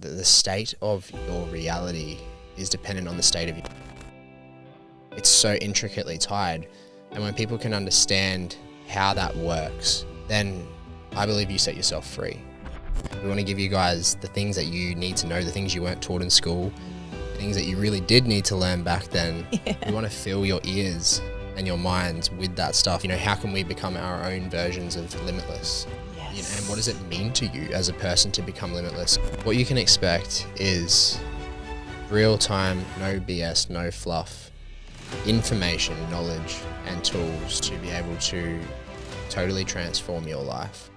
the state of your reality is dependent on the state of you. It's so intricately tied. And when people can understand how that works, then I believe you set yourself free. We want to give you guys the things that you need to know, the things you weren't taught in school, the things that you really did need to learn back then. Yeah. We want to fill your ears and your minds with that stuff. You know, how can we become our own versions of limitless? Yes. You know, and what does it mean to you as a person to become limitless? What you can expect is real time, no BS, no fluff, information, knowledge, and tools to be able to totally transform your life.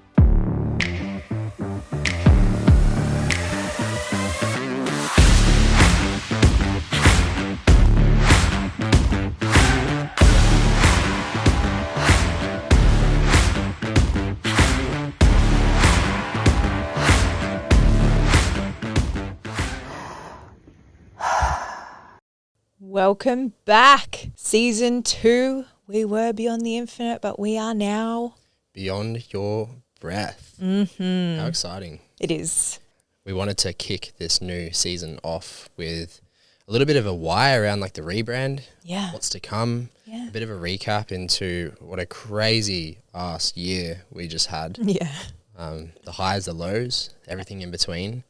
Welcome back. Season 2. We were beyond the infinite, but we are now beyond your breath. How exciting. It is. We wanted to kick this new season off with a little bit of a why around like the rebrand. Yeah. What's to come. Yeah. A bit of a recap into what a crazy ass year we just had. Yeah. The highs, the lows, everything in between.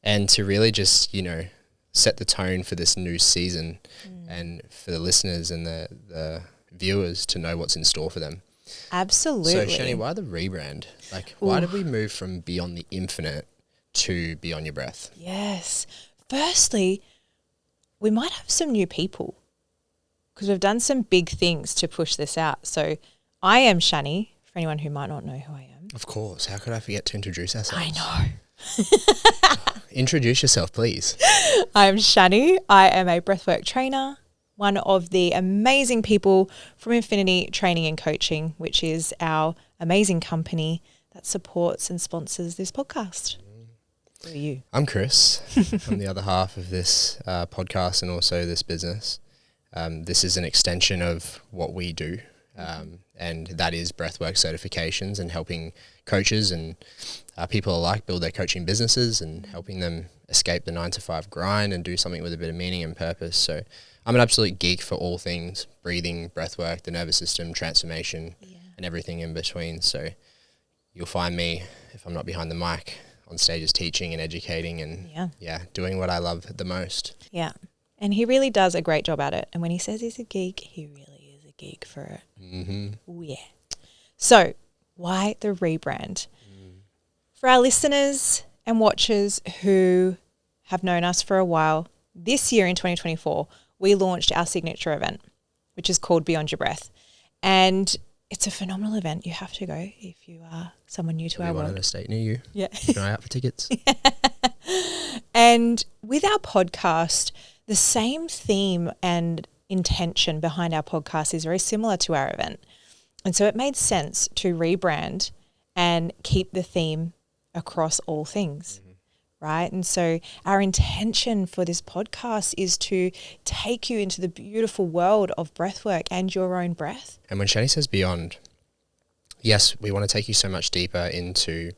And to really just, you know, set the tone for this new season and for the listeners and the viewers to know what's in store for them. Absolutely. So, Shanni, why the rebrand? Like, why did we move from beyond the infinite to beyond your breath? Yes. Firstly, we might have some new people because we've done some big things to push this out. So, I am Shanni, for anyone who might not know who I am. Of course. How could I forget to introduce ourselves? I know. Introduce yourself, please. I'm Shanni. I am a breathwork trainer, one of the amazing people from Infinity Training and Coaching, which is our amazing company that supports and sponsors this podcast. Who are you? I'm Chris. I'm the other half of this podcast and also this business. This is an extension of what we do, and that is breathwork certifications and helping coaches and people alike build their coaching businesses and helping them escape the 9-to-5 grind and do something with a bit of meaning and purpose. So I'm an absolute geek for all things breathing, breathwork, the nervous system, transformation, and everything in between. So you'll find me, if I'm not behind the mic, on stages teaching and educating and doing what I love the most. Yeah. And he really does a great job at it. And when he says he's a geek, he really is a geek for it. Ooh, yeah. So why the rebrand? For our listeners and watchers who have known us for a while, this year in 2024, we launched our signature event, which is called Beyond Your Breath. And it's a phenomenal event. You have to go if you are someone new to our world. In a state near you. Yeah. Keep an eye out for tickets. And with our podcast, the same theme and intention behind our podcast is very similar to our event. And so it made sense to rebrand and keep the theme across all things, right? And so our intention for this podcast is to take you into the beautiful world of breathwork and your own breath. And when Shanni says beyond, yes, we want to take you so much deeper into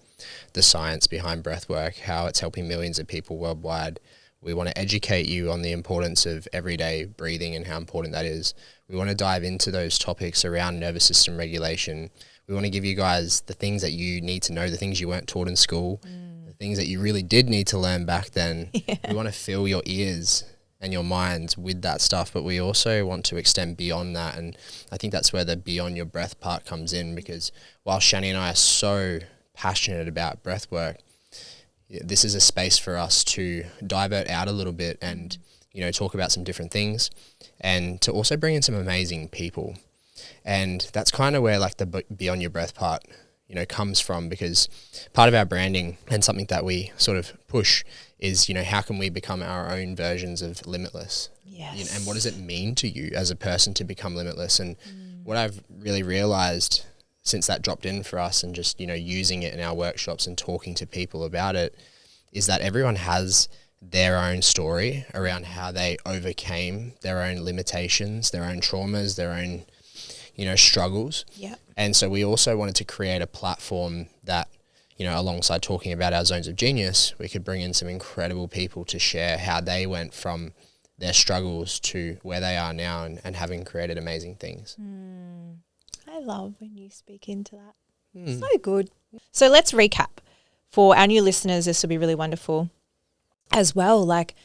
the science behind breathwork, how it's helping millions of people worldwide. We want to educate you on the importance of everyday breathing and how important that is. We want to dive into those topics around nervous system regulation. We want to give you guys the things that you need to know, the things you weren't taught in school, the things that you really did need to learn back then. Yeah. We want to fill your ears and your minds with that stuff, but we also want to extend beyond that. And I think that's where the beyond your breath part comes in, because while Shanni and I are so passionate about breath work, this is a space for us to divert out a little bit and, you know, talk about some different things and to also bring in some amazing people. And that's kind of where like the beyond your breath part, you know, comes from, because part of our branding and something that we sort of push is, you know, how can we become our own versions of limitless? Yes. You know, and what does it mean to you as a person to become limitless? And what I've really realized since that dropped in for us and just, you know, using it in our workshops and talking to people about it is that everyone has their own story around how they overcame their own limitations, their own traumas, their own, you know, struggles. Yeah. And so we also wanted to create a platform that, you know, alongside talking about our zones of genius, we could bring in some incredible people to share how they went from their struggles to where they are now and having created amazing things. I love when you speak into that. So good. So let's recap. For our new listeners, this will be really wonderful as well. Like,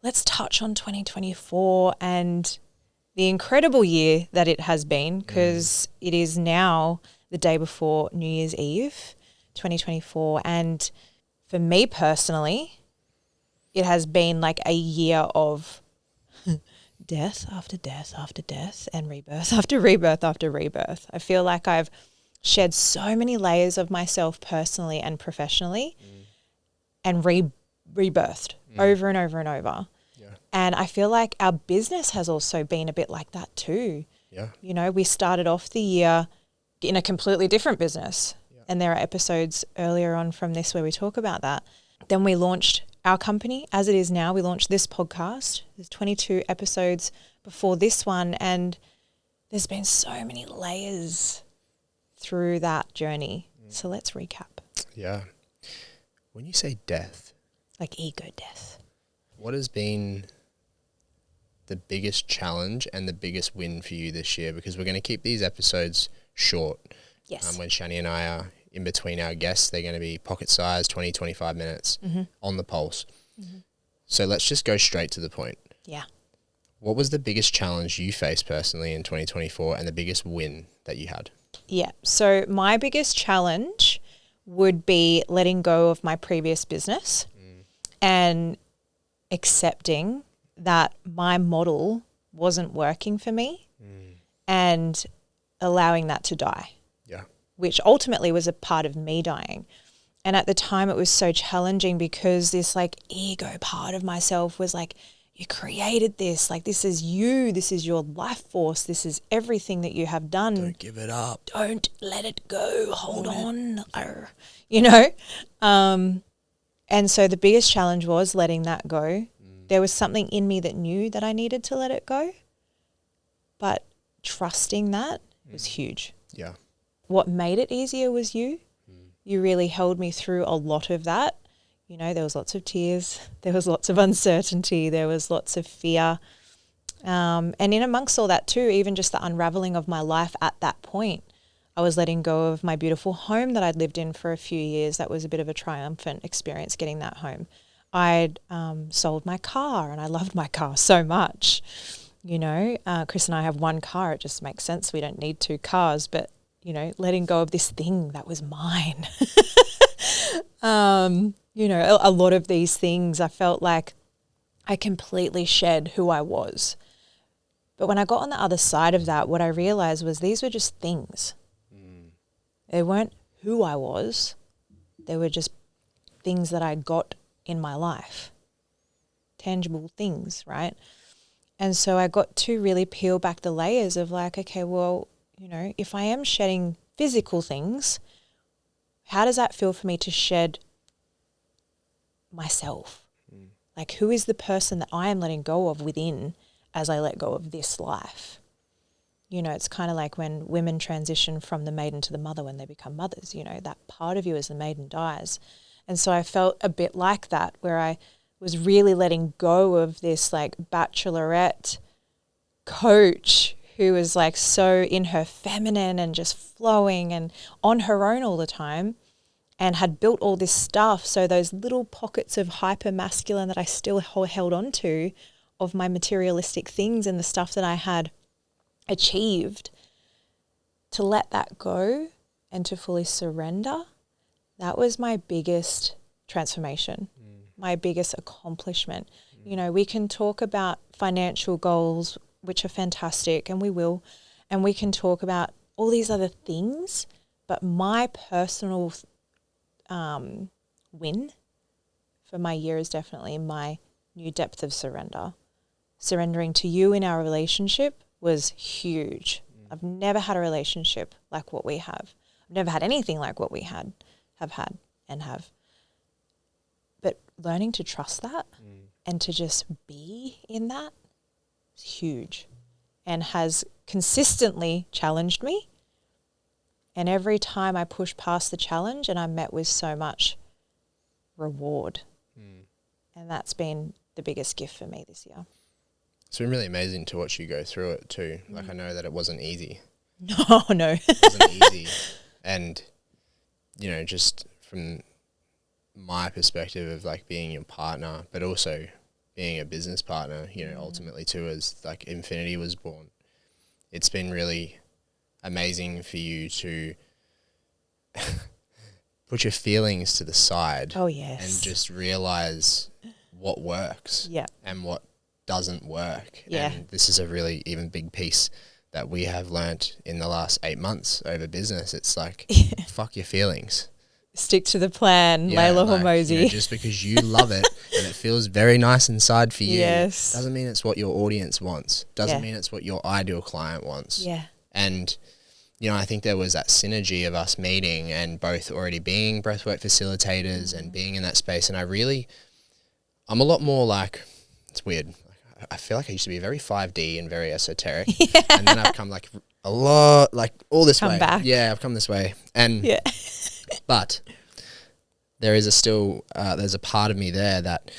let's touch on 2024 and the incredible year that it has been, because it is now the day before New Year's Eve, 2024. And for me personally, it has been like a year of death after death after death and rebirth after rebirth after rebirth. I feel like I've shed so many layers of myself personally and professionally and rebirthed over and over and over. Yeah. And I feel like our business has also been a bit like that too. Yeah. You know, we started off the year in a completely different business. Yeah. And there are episodes earlier on from this where we talk about that. Then we launched our company as it is now. We launched this podcast. There's 22 episodes before this one. And there's been so many layers through that journey. So let's recap. Yeah. When you say death, like ego death, what has been the biggest challenge and the biggest win for you this year? Because we're going to keep these episodes short. Yes. When Shanni and I are in between our guests, they're going to be pocket size, 20, 25 minutes on the pulse. So let's just go straight to the point. Yeah. What was the biggest challenge you faced personally in 2024 and the biggest win that you had? Yeah. So my biggest challenge would be letting go of my previous business and accepting that my model wasn't working for me and allowing that to die. Yeah. Which ultimately was a part of me dying. And at the time it was so challenging because this like ego part of myself was like, you created this, like this is you, this is your life force, this is everything that you have done. Don't give it up. Don't let it go, hold on, you know. And so the biggest challenge was letting that go. There was something in me that knew that I needed to let it go, but trusting that was huge. Yeah. What made it easier was you. You really held me through a lot of that. You know, there was lots of tears, there was lots of uncertainty, there was lots of fear. And in amongst all that too, even just the unraveling of my life at that point, I was letting go of my beautiful home that I'd lived in for a few years. That was a bit of a triumphant experience getting that home. I'd sold my car and I loved my car so much. You know, Chris and I have one car. It just makes sense. We don't need two cars, but, you know, letting go of this thing that was mine. You know, a lot of these things, I felt like I completely shed who I was. But when I got on the other side of that, what I realized was these were just things. They weren't who I was. They were just things that I got in my life. Tangible things, right? And so I got to really peel back the layers of like, okay, well, you know, if I am shedding physical things, how does that feel for me to shed myself? Like, who is the person that I am letting go of within as I let go of this life? You know, it's kind of like when women transition from the maiden to the mother when they become mothers, you know, that part of you as the maiden dies. And so I felt a bit like that, where I was really letting go of this like bachelorette coach who was like so in her feminine and just flowing and on her own all the time, and had built all this stuff. So those little pockets of hyper masculine that I still held on to, of my materialistic things and the stuff that I had achieved, to let that go and to fully surrender, that was my biggest transformation, my biggest accomplishment. You know, we can talk about financial goals, which are fantastic, and we will, and we can talk about all these other things, but my personal win for my year is definitely my new depth of surrender. Surrendering to you in our relationship was huge. I've never had a relationship like what we have. I've never had anything like what we have had and have. But learning to trust that and to just be in that is huge, and has consistently challenged me And every time I pushed past the challenge and I met with so much reward. And that's been the biggest gift for me this year. It's been really amazing to watch you go through it too. Like I know that it wasn't easy. No. It wasn't easy. And, you know, just from my perspective of like being your partner, but also being a business partner, you know, ultimately too, as like Infinity was born, it's been really amazing for you to put your feelings to the side. Oh, yes. And just realize what works and what doesn't work. Yeah. And this is a really even big piece that we have learnt in the last 8 months over business. It's like, fuck your feelings. Stick to the plan, Layla Hormozy. You know, just because you love it and it feels very nice inside for you, Yes. doesn't mean it's what your audience wants. Doesn't mean it's what your ideal client wants. Yeah. And, you know, I think there was that synergy of us meeting and both already being breathwork facilitators and being in that space. And I'm a lot more like, it's weird. I feel like I used to be very 5D and very esoteric. Yeah. And then I've come like a lot, like all this way. Back. Yeah, I've come this way. And, but there is there's a part of me there that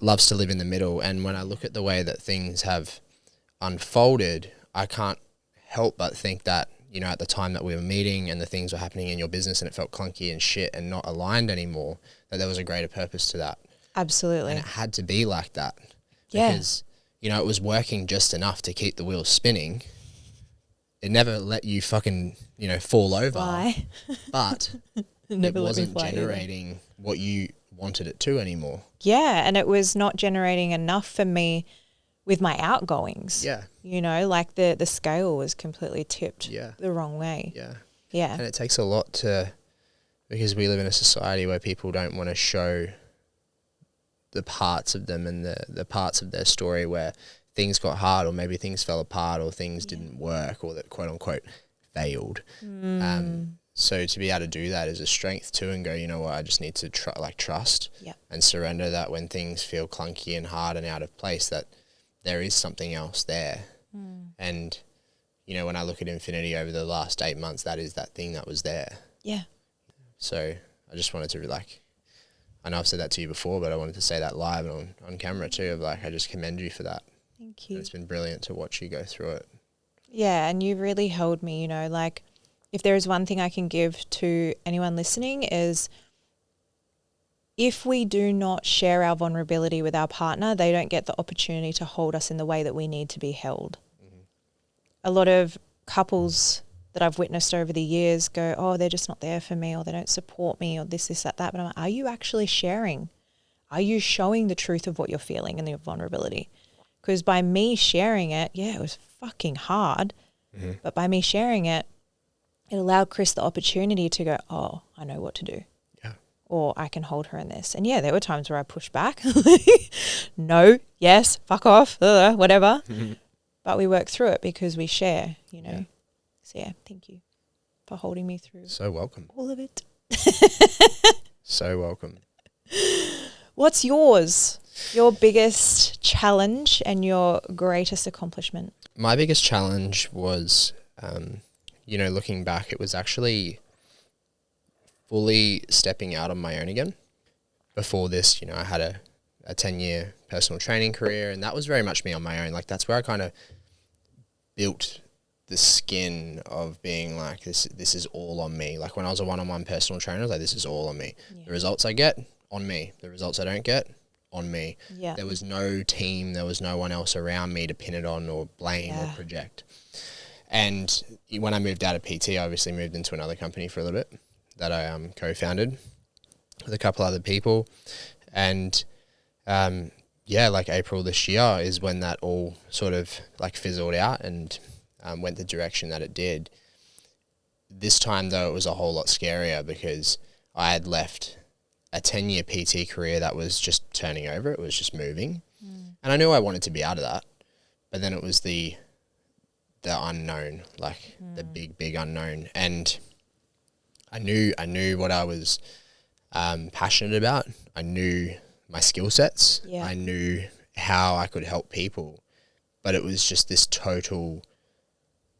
loves to live in the middle. And when I look at the way that things have unfolded, I can't help but think that, you know, at the time that we were meeting and the things were happening in your business and it felt clunky and shit and not aligned anymore, that there was a greater purpose to that. Absolutely. And it had to be like that. Yeah. Because, you know, it was working just enough to keep the wheels spinning. It never let you fucking, you know, fall over. Why? But it wasn't generating what you wanted it to anymore. Yeah, and it was not generating enough for me with my outgoings. Yeah. You know, like the scale was completely tipped the wrong way. Yeah. Yeah. And it takes a lot because we live in a society where people don't want to show the parts of them and the parts of their story where things got hard or maybe things fell apart or things didn't work or that quote unquote failed. So to be able to do that is a strength too and go, you know what, I just need to trust and surrender that when things feel clunky and hard and out of place, that there is something else there. And, you know, when I look at Infinity over the last 8 months, that is that thing that was there. Yeah. So I just wanted to I know I've said that to you before, but I wanted to say that live and on camera too, of like, I just commend you for that. Thank you. And it's been brilliant to watch you go through it. Yeah, and you really held me, you know, like if there is one thing I can give to anyone listening is if we do not share our vulnerability with our partner, they don't get the opportunity to hold us in the way that we need to be held. A lot of couples that I've witnessed over the years go, oh, they're just not there for me, or they don't support me, or this, that. But I'm like, are you actually sharing? Are you showing the truth of what you're feeling and your vulnerability? Because by me sharing it, it was fucking hard. But by me sharing it, it allowed Chris the opportunity to go, oh, I know what to do. Yeah. Or I can hold her in this. And there were times where I pushed back. No, yes, fuck off, whatever. But we work through it because we share, you know. So thank you for holding me through. So welcome. All of it. So welcome. What's yours? Your biggest challenge and your greatest accomplishment? My biggest challenge was, you know, looking back, it was actually fully stepping out on my own again. Before this, you know, I had a 10-year personal training career, and that was very much me on my own. Like, that's where I kind of built the skin of being like, this is all on me. Like when I was a one-on-one personal trainer, I was like, this is all on me. The results I get, on me. The results I don't get, on me. There was no team, there was no one else around me to pin it on or blame or project. And when I moved out of PT, I obviously moved into another company for a little bit that I co-founded with a couple other people. And like April this year is when that all sort of like fizzled out and went the direction that it did. This time though, it was a whole lot scarier because I had left a 10-year PT career that was just turning over. It was just moving. And I knew I wanted to be out of that, but then it was the unknown, like the big unknown. And I knew what I was passionate about. I knew my skill sets. I knew how I could help people, but it was just this total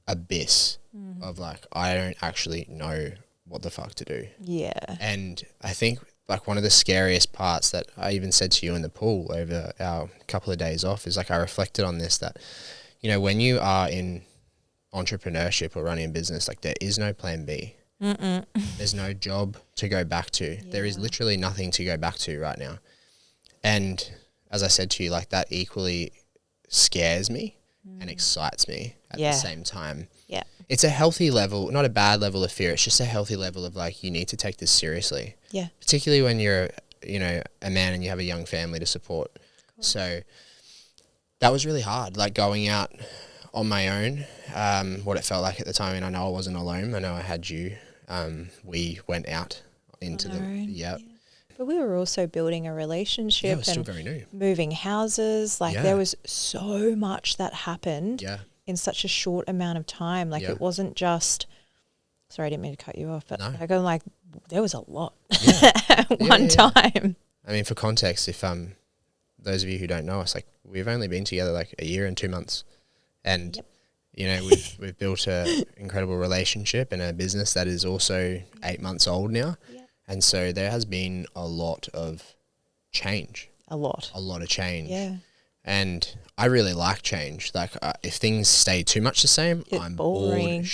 abyss of like, I don't actually know what the fuck to do. Yeah. And I think like one of the scariest parts that I even said to you in the pool over our couple of days off is like, I reflected on this, that, you know, when you are in entrepreneurship or running a business, like there is no plan B. There's no job to go back to. Yeah. There is literally nothing to go back to right now. And as I said to you, like that equally scares me and excites me at the same time. Yeah. It's a healthy level, not a bad level of fear. It's just a healthy level of like, you need to take this seriously. Yeah. Particularly when you're, you know, a man and you have a young family to support. Cool. So that was really hard, like going out on my own, what it felt like at the time. And I know I wasn't alone. I know I had you. We went out into the, yeah. But we were also building a relationship. Yeah, it was still very new. Moving houses. Like there was so much that happened in such a short amount of time. Like it wasn't just, sorry, I didn't mean to cut you off, but I'm like, there was a lot at one time. I mean, for context, if those of you who don't know us, like we've only been together like a year and 2 months. And you know, we've built a incredible relationship and a business that is also 8 months old now. Yeah. And so there has been a lot of change. A lot of change. Yeah. And I really like change. Like if things stay too much the same, I'm boring.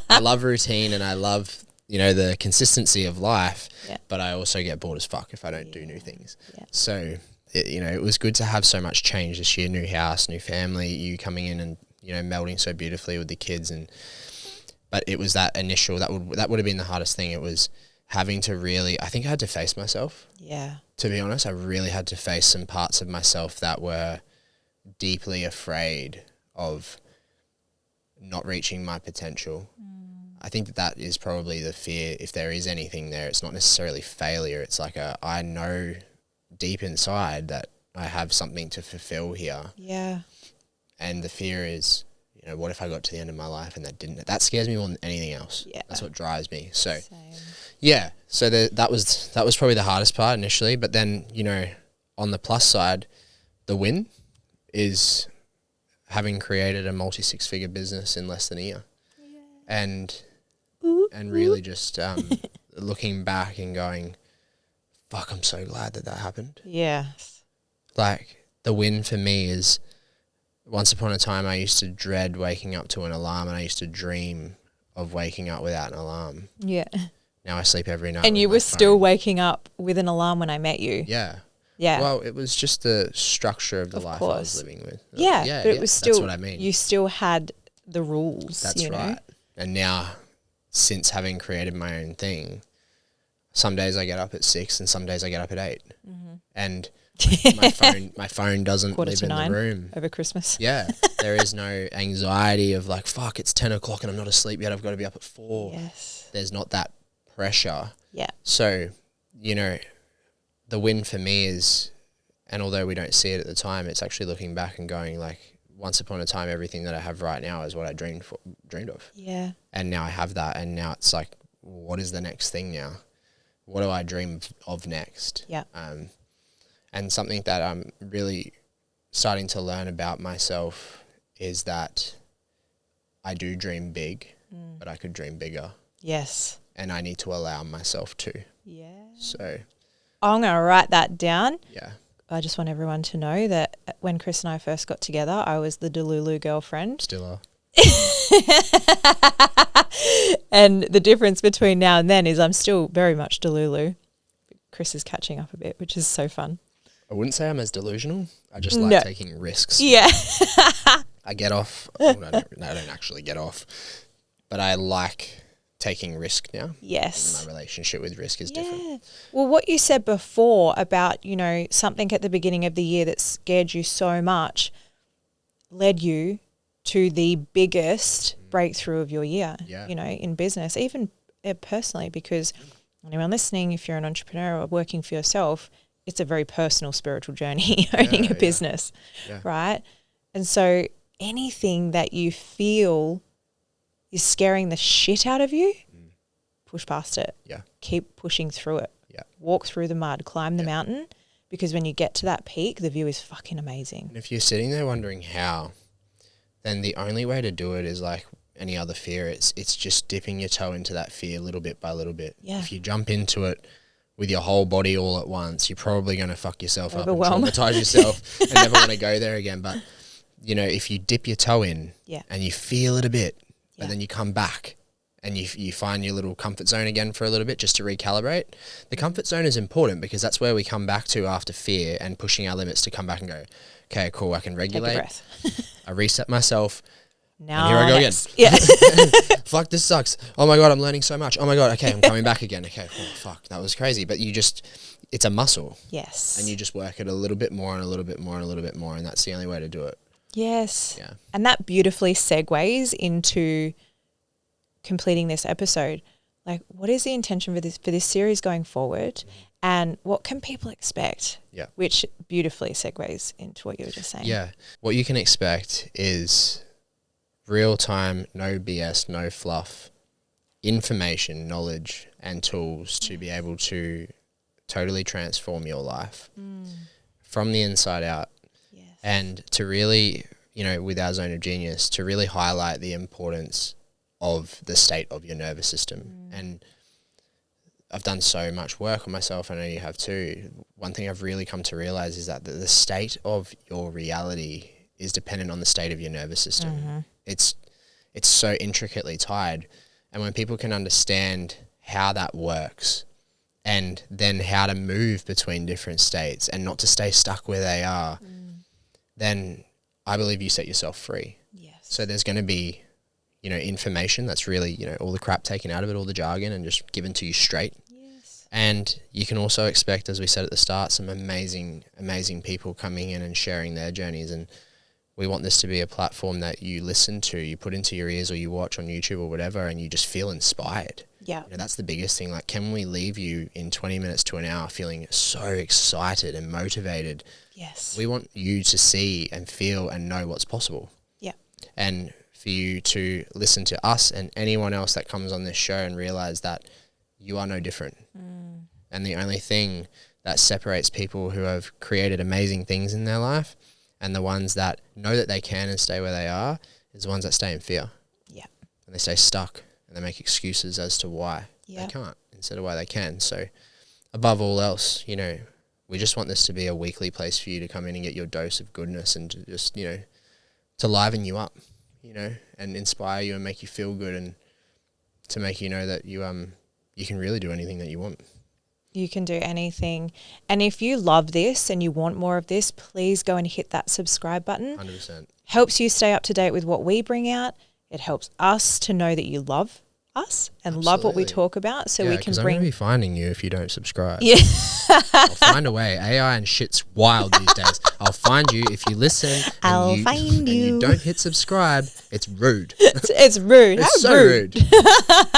I love routine and I love, you know, the consistency of life, but I also get bored as fuck if I don't do new things. Yeah. So you know, it was good to have so much change this year, new house, new family, you coming in and, you know, melding so beautifully with the kids. But it was that initial, that would have been the hardest thing. It was having to really, I think I had to face myself. Yeah. To be honest, I really had to face some parts of myself that were deeply afraid of not reaching my potential. I think that is probably the fear. If there is anything there, it's not necessarily failure. It's like I know deep inside that I have something to fulfill here. Yeah. And the fear is, you know, what if I got to the end of my life and that didn't? That scares me more than anything else. Yeah. That's what drives me. So, same. Yeah. So that was probably the hardest part initially. But then, you know, on the plus side, the win is having created a multi-six-figure business in less than a year. Yeah. And really just looking back and going, fuck, I'm so glad that happened. Yes. Like, the win for me is, once upon a time, I used to dread waking up to an alarm and I used to dream of waking up without an alarm. Yeah. Now I sleep every night. And you were still waking up with an alarm when I met you. Yeah. Yeah. Well, it was just the structure of the life I was living with. Yeah. But it was still, that's what I mean. You still had the rules. That's right. And now, since having created my own thing, some days I get up at 6 and some days I get up at 8. Mm-hmm. And my phone doesn't live in the room. Over Christmas. Yeah. There is no anxiety of like, fuck, it's 10 o'clock and I'm not asleep yet. I've got to be up at 4. Yes. There's not that pressure. Yeah. So, you know, the win for me is, and although we don't see it at the time, it's actually looking back and going like, once upon a time, everything that I have right now is what I dreamed of. Yeah. And now I have that. And now it's like, what is the next thing now? What do I dream of next? Yeah. And something that I'm really starting to learn about myself is that I do dream big, but I could dream bigger. Yes. And I need to allow myself to. Yeah. So I'm going to write that down. Yeah. I just want everyone to know that when Chris and I first got together, I was the Delulu girlfriend. Still are. And the difference between now and then is I'm still very much Delulu. Chris is catching up a bit, which is so fun. I wouldn't say I'm as delusional. I just like taking risks. Yeah. I get off. I don't actually get off. But I like taking risk now. Yes. And my relationship with risk is different. Well, what you said before about, you know, something at the beginning of the year that scared you so much led you to the biggest breakthrough of your year, you know, in business, even personally, because anyone listening, if you're an entrepreneur or working for yourself, it's a very personal spiritual journey owning a business, right? And so anything that you feel is scaring the shit out of you, push past it. Yeah. Keep pushing through it. Yeah. Walk through the mud, climb the mountain, because when you get to that peak, the view is fucking amazing. And if you're sitting there wondering how, then the only way to do it is like any other fear. It's just dipping your toe into that fear little bit by little bit. Yeah. If you jump into it with your whole body all at once, you're probably going to fuck yourself up and Overwhelm. traumatize yourself and never want to go there again. But, you know, if you dip your toe in and you feel it a bit, but then you come back and you find your little comfort zone again for a little bit just to recalibrate. The comfort zone is important because that's where we come back to after fear and pushing our limits to come back and go, okay, cool, I can regulate. Take a breath. I reset myself. Now and here I go next. again. Yeah. Fuck, this sucks. Oh my God, I'm learning so much. Oh my God, okay, I'm coming back again. Okay, oh fuck, that was crazy. But it's a muscle. Yes. And you just work it a little bit more and a little bit more and a little bit more, and that's the only way to do it. Yes. Yeah. And that beautifully segues into completing this episode. Like, what is the intention for this series going forward, and what can people expect? Yeah. Which beautifully segues into what you were just saying. Yeah. What you can expect is real time, no BS, no fluff, information, knowledge, and tools to be able to totally transform your life from the inside out. Yes. And to really, you know, with our zone of genius, to really highlight the importance of the state of your nervous system. And I've done so much work on myself, I know you have too. One thing I've really come to realize is that the state of your reality is dependent on the state of your nervous system. It's so intricately tied. And when people can understand how that works and then how to move between different states and not to stay stuck where they are, then I believe you set yourself free. Yes. So there's going to be, you know, information that's really, you know, all the crap taken out of it, all the jargon, and just given to you straight. Yes. And you can also expect, as we said at the start, some amazing, amazing people coming in and sharing their journeys. And we want this to be a platform that you listen to, you put into your ears, or you watch on YouTube or whatever, and you just feel inspired. Yeah. You know, that's the biggest thing. Like, can we leave you in 20 minutes to an hour feeling so excited and motivated? Yes. We want you to see and feel and know what's possible. Yeah. And for you to listen to us and anyone else that comes on this show and realize that you are no different. And the only thing that separates people who have created amazing things in their life and the ones that know that they can and stay where they are is the ones that stay in fear. Yeah. And they stay stuck and they make excuses as to why Yeah. they can't instead of why they can. So above all else, you know, we just want this to be a weekly place for you to come in and get your dose of goodness and to just, you know, to liven you up, you know, and inspire you and make you feel good and to make you know that you can really do anything that you want. You can do anything. And if you love this and you want more of this, please go and hit that subscribe button. 100%. Helps you stay up to date with what we bring out. It helps us to know that you love us and love what we Absolutely. talk about, so Yeah, we can 'cause I'm bring going to be finding you if you don't subscribe. Yeah. I'll find a way. AI and shit's wild these days. I'll find you if you listen. And I'll find and you. you don't hit subscribe. It's rude. It's rude. It's How so rude.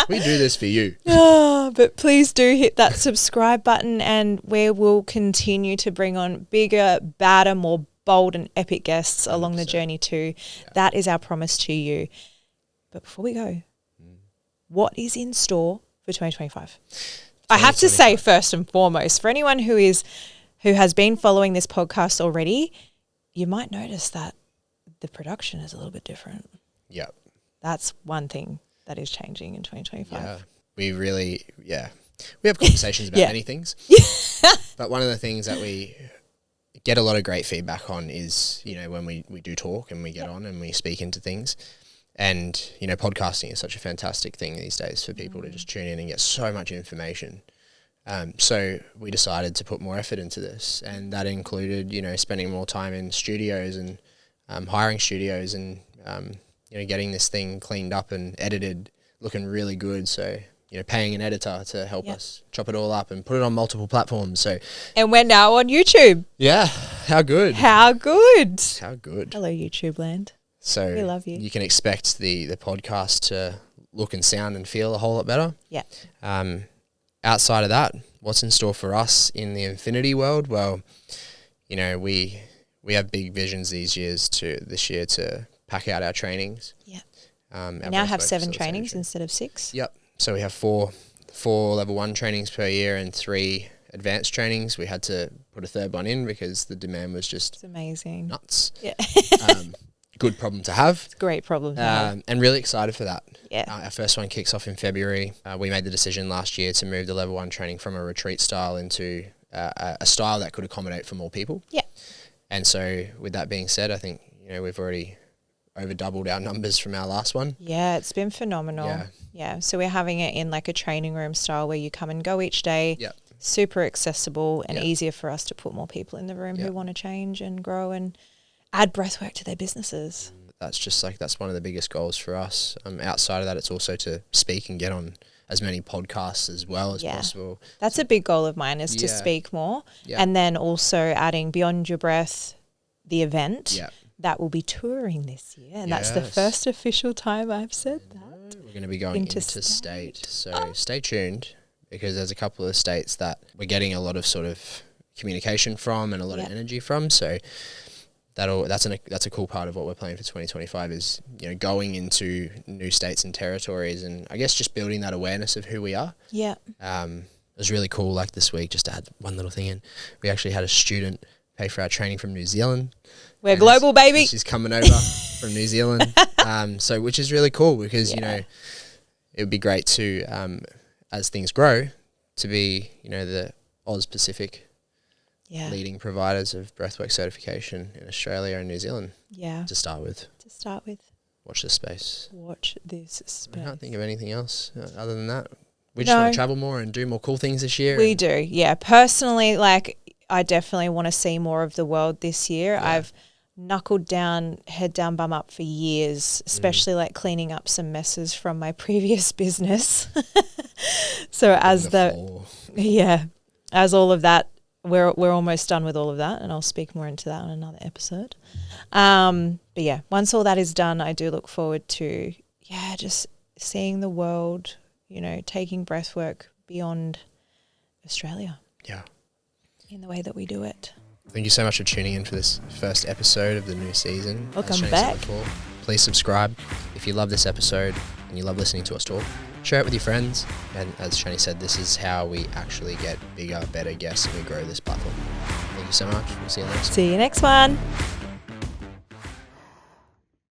We do this for you. But please do hit that subscribe button, and we will continue to bring on bigger, badder, more bold and epic guests along the 100%. journey too. That is our promise to you. But before we go, what is in store for 2025? I have to say, first and foremost, for anyone who has been following this podcast already, you might notice that the production is a little bit different. Yeah. That's one thing that is changing in 2025. Yeah. We have conversations about Yeah. many things. But one of the things that we get a lot of great feedback on is, you know, when we do talk and we get on and we speak into things. And, you know, podcasting is such a fantastic thing these days for people to just tune in and get so much information. So we decided to put more effort into this, and that included, you know, spending more time in studios and hiring studios and, you know, getting this thing cleaned up and edited, looking really good. So, you know, paying an editor to help us chop it all up and put it on multiple platforms. So, And we're now on YouTube. yeah, how good. How good. How good. Hello, YouTube land. So We love you. You can expect the podcast to look and sound and feel a whole lot better. Yeah. Outside of that, what's in store for us in the infinity world? Well, you know, we have big visions this year to pack out our trainings. Yeah. We We now have 7 trainings instead of 6. Yep. So we have four level 1 trainings per year and 3 advanced trainings. We had to put a third one in because the demand was just It's amazing. nuts. Yeah. good problem to have. It's a great problem to have. And really excited for that. Yeah. Our first one kicks off in February. We made the decision last year to move the level 1 training from a retreat style into a style that could accommodate for more people. Yeah. And so with that being said, I think, we've already over doubled our numbers from our last one. Yeah, it's been phenomenal. Yeah. So we're having it in like a training room style where you come and go each day. Yep. Super accessible and Yep. easier for us to put more people in the room Yep. who want to change and grow and add breathwork to their businesses. That's one of the biggest goals for us. Outside of that, it's also to speak and get on as many podcasts as well as possible. That's a big goal of mine, is to speak more. And then also adding Beyond Your Breath, the event. Yeah. That will be touring this year, and that's the first official time I've said that. We're going to be going into state, so stay tuned, because there's a couple of states that we're getting a lot of sort of communication from and a lot of energy from. So that's a cool part of what we're planning for 2025 is going into new states and territories, and I guess just building that awareness of who we are. Yeah. It was really cool. Like this week, just to add one little thing in, we actually had a student pay for our training from New Zealand. We're global, baby. She's coming over from New Zealand. So which is really cool, because, it would be great to, as things grow, to be, the Oz Pacific leading providers of breathwork certification in Australia and New Zealand. Yeah. To start with. Watch this space. I can't think of anything else other than that. We just want to travel more and do more cool things this year. We do. Yeah. Personally, I definitely want to see more of the world this year. Yeah. I've knuckled down, head down, bum up for years, especially cleaning up some messes from my previous business. So as all of that, we're almost done with all of that, and I'll speak more into that on another episode. But yeah, once all that is done, I do look forward to just seeing the world, taking breathwork beyond Australia. Yeah. In the way that we do it. Thank you so much for tuning in for this first episode of the new season. Welcome back. Please subscribe if you love this episode and you love listening to us talk. Share it with your friends. And as Shanni said, this is how we actually get bigger, better guests, and we grow this platform. Thank you so much. We'll see you next time. See you next one.